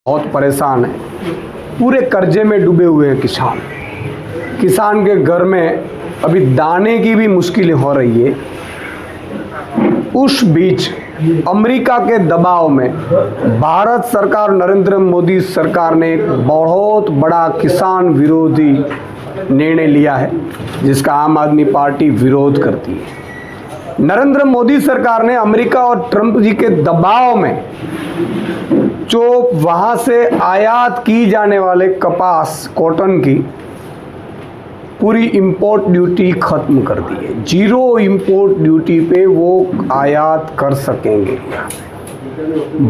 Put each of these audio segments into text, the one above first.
बहुत परेशान है, पूरे कर्जे में डूबे हुए हैं किसान के घर में अभी दाने की भी मुश्किलें हो रही है। उस बीच अमेरिका के दबाव में भारत सरकार, नरेंद्र मोदी सरकार ने एक बहुत बड़ा किसान विरोधी निर्णय लिया है, जिसका आम आदमी पार्टी विरोध करती है। नरेंद्र मोदी सरकार ने अमेरिका और ट्रंप जी के दबाव में जो वहां से आयात की जाने वाले कपास, कॉटन की पूरी इंपोर्ट ड्यूटी खत्म कर दी है। 0 इंपोर्ट ड्यूटी पे वो आयात कर सकेंगे।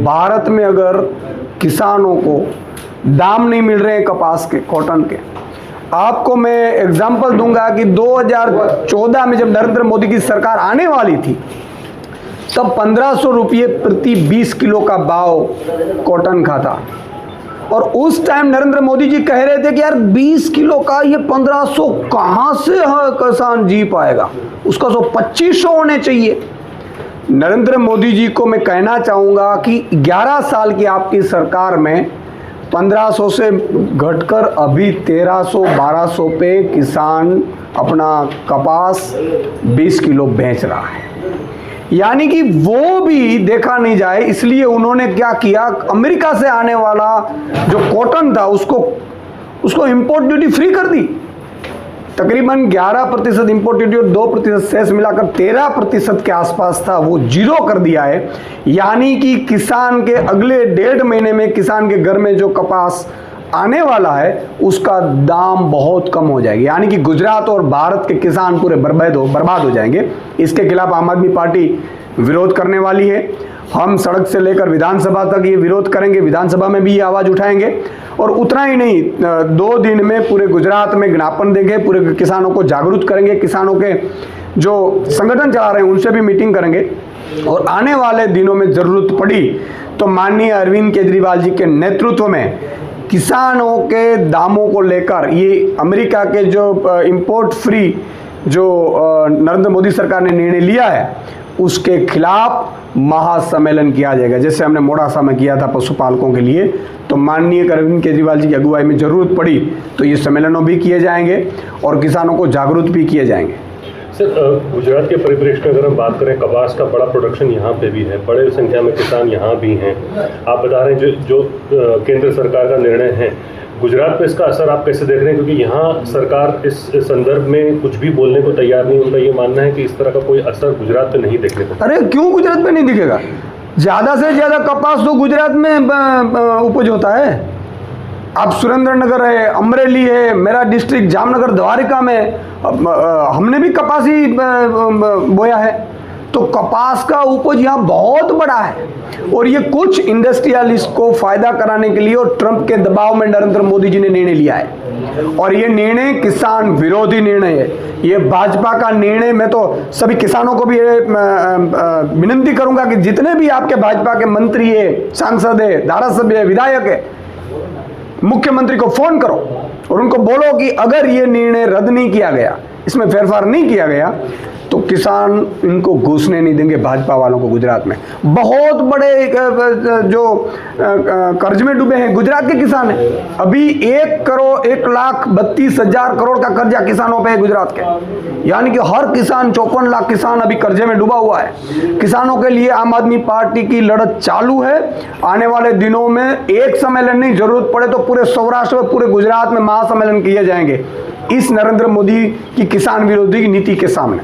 भारत में अगर किसानों को दाम नहीं मिल रहे हैं कपास के, कॉटन के, आपको मैं एग्जांपल दूंगा कि 2014 में जब नरेंद्र मोदी की सरकार आने वाली थी, तब 1500 रुपये प्रति 20 किलो का भाव कॉटन का था। और उस टाइम नरेंद्र मोदी जी कह रहे थे कि यार 20 किलो का ये 1500 कहाँ से किसान जी पाएगा, उसका तो 2500 होने चाहिए। नरेंद्र मोदी जी को मैं कहना चाहूँगा कि 11 साल की आपकी सरकार में 1500 से घटकर अभी 1300-1200 पे किसान अपना कपास 20 किलो बेच रहा है। यानी कि वो भी देखा नहीं जाए, इसलिए उन्होंने क्या किया, अमेरिका से आने वाला जो कॉटन था उसको इंपोर्ट ड्यूटी फ्री कर दी। तकरीबन 11% इंपोर्ट ड्यूटी और 2% सेस मिलाकर 13% के आसपास था, वो 0 कर दिया है। यानी कि किसान के अगले 1.5 महीने में किसान के घर में जो कपास आने वाला है उसका दाम बहुत कम हो जाएगा। यानी कि गुजरात और भारत के किसान पूरे बर्बाद हो जाएंगे। इसके खिलाफ आम आदमी पार्टी विरोध करने वाली है। हम सड़क से लेकर विधानसभा तक ये विरोध करेंगे, विधानसभा में भी ये आवाज़ उठाएंगे। और उतना ही नहीं, 2 दिन में पूरे गुजरात में ज्ञापन देंगे, पूरे किसानों को जागरूक करेंगे, किसानों के जो संगठन चला रहे हैं उनसे भी मीटिंग करेंगे। और आने वाले दिनों में ज़रूरत पड़ी तो माननीय अरविंद केजरीवाल जी के नेतृत्व में किसानों के दामों को लेकर ये अमेरिका के जो इंपोर्ट फ्री जो नरेंद्र मोदी सरकार ने निर्णय लिया है उसके खिलाफ महासम्मेलन किया जाएगा, जैसे हमने मोड़ासा में किया था पशुपालकों के लिए। तो माननीय अरविंद केजरीवाल जी की अगुवाई में ज़रूरत पड़ी तो ये सम्मेलनों भी किए जाएंगे और किसानों को जागरूक भी किए जाएंगे। सर, गुजरात के परिप्रेक्ष्य में अगर हम बात करें, कपास का बड़ा प्रोडक्शन यहाँ पे भी है, बड़े संख्या में किसान यहाँ भी हैं। आप बता रहे हैं जो केंद्र सरकार का निर्णय है, गुजरात पे इसका असर आप कैसे देख रहे हैं? क्योंकि यहाँ सरकार इस संदर्भ में कुछ भी बोलने को तैयार नहीं। उनका ये मानना है कि इस तरह का कोई असर गुजरात पे नहीं देखने को। अरे क्यों गुजरात पे नहीं दिखेगा? ज़्यादा से ज़्यादा कपास तो गुजरात में उपज होता है। अब सुरेंद्रनगर है, अमरेली है, मेरा डिस्ट्रिक्ट जामनगर द्वारिका में हमने भी कपास ही बोया है। तो कपास का उपज यहाँ बहुत बड़ा है और ये कुछ इंडस्ट्रियलिस्ट को फायदा कराने के लिए और ट्रंप के दबाव में नरेंद्र मोदी जी ने निर्णय लिया है। और ये निर्णय किसान विरोधी निर्णय है, ये भाजपा का निर्णय। मैं तो सभी किसानों को भी विनती करूंगा कि जितने भी आपके भाजपा के मंत्री है, सांसद है, धारासभ्य है, विधायक है, मुख्यमंत्री को फोन करो और उनको बोलो कि अगर ये निर्णय रद्द नहीं किया गया, इसमें फेरफार नहीं किया गया, तो किसान इनको घुसने नहीं देंगे भाजपा वालों को। गुजरात में बहुत बड़े जो कर्ज में डूबे हैं गुजरात के किसान हैं। अभी 1,32,000 करोड़ का कर्जा किसानों पे है गुजरात के। यानी कि हर किसान, 54 लाख किसान अभी कर्जे में डूबा हुआ है। किसानों के लिए आम आदमी पार्टी की लड़त चालू है। आने वाले दिनों में एक सम्मेलन नहीं, जरूरत पड़े तो पूरे सौराष्ट्र में, पूरे गुजरात में महासम्मेलन किए जाएंगे इस नरेंद्र मोदी की किसान विरोधी नीति के सामने।